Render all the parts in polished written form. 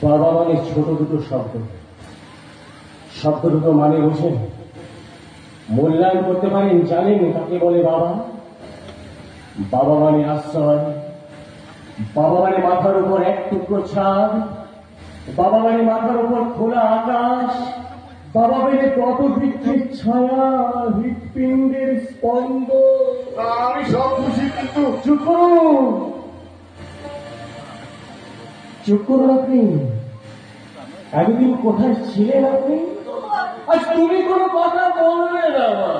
বাবা মানে ছোট দুটো শব্দ, শব্দ দুটো মানে বোঝেন, মূল্যায়ন করতে পারেন, জানেন কাকে বলে বাবা। বাবা মানে আশ্রয়, বাবা মানে মাথার উপর এক টুকরো ছাদ, বাবা মানে মাথার উপর খোলা আকাশ, বাবা মানে কত বৃক্ষের ছায়া, হৃৎপিণ্ডের স্পন্দ। আমি সব খুশি, কিন্তু চুপ করুন, চুপ করুন আপনি। এতদিন কোথায় ছিলেন আপনি? আজ তুমি কোনো কথা বলবে না মা।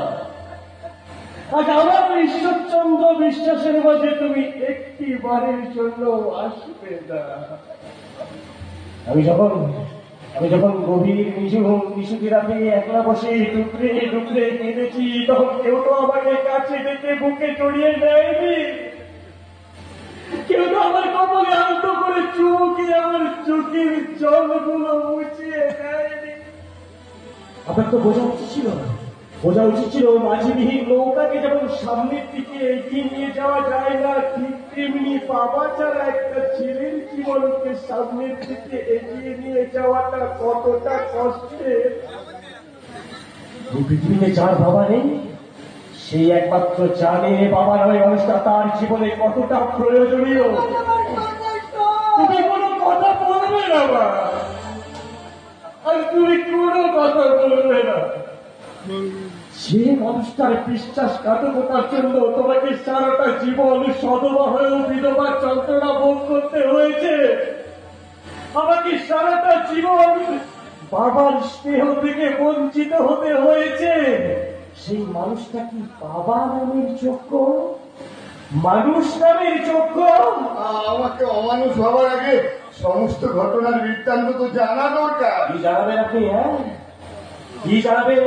আজ আমার ঈশ্বরচন্দ্র বিশ্বাসের মাঝে তুমি একটি বারের জন্য আসবে না। আমি যখন গভীর নিশুতি রাতে একলা বসে টুকরে টুকরে কেঁদেছি, তখন কেউ তো আমাকে কাছে ডেকে বুকে জড়িয়ে নেয়নি, কেউ তো আমার কপালে আলতো করে চুমুকে আমার চোখের জলগুলো মুছিয়ে দেয়নি। আপনার তো বোঝা উচিত ছিল, মাঝিবিহীন নৌকাকে যেমন সামনের দিকে এগিয়ে নিয়ে যাওয়া যায় না, ঠিক তেমনি বাবা ছাড়া একটা ছেলের জীবনকে সামনের দিকে এগিয়ে নিয়ে যাওয়াটা কতটা কষ্টের। এই পৃথিবীতে যার বাবা নেই, সেই একমাত্র জানে বাবা নয় মানুষটা তার জীবনে কতটা প্রয়োজনীয়। তুমি কোনো কথা বলবে না মা, আর তুমি কোনো কথা বলবে না। যে মানুষটার বিশ্বাসঘাতকতার জন্য তোমাকে সারাটা জীবন সধবা হয়েও বিধবা যন্ত্রণা ভোগ করতে হয়েছে, আমাকে সারাটা জীবন বাবার স্নেহ থেকে বঞ্চিত হতে হয়েছে, সেই মানুষটা কি বাবা নামের যোগ্য, মানুষ নামের যোগ্য? আমাকে অমানুষ হবার আগে সমস্ত ঘটনার বৃত্তান্ত তো জানা দরকার। কি জানাবেন আপনি? হ্যাঁ, কি জানাবেন?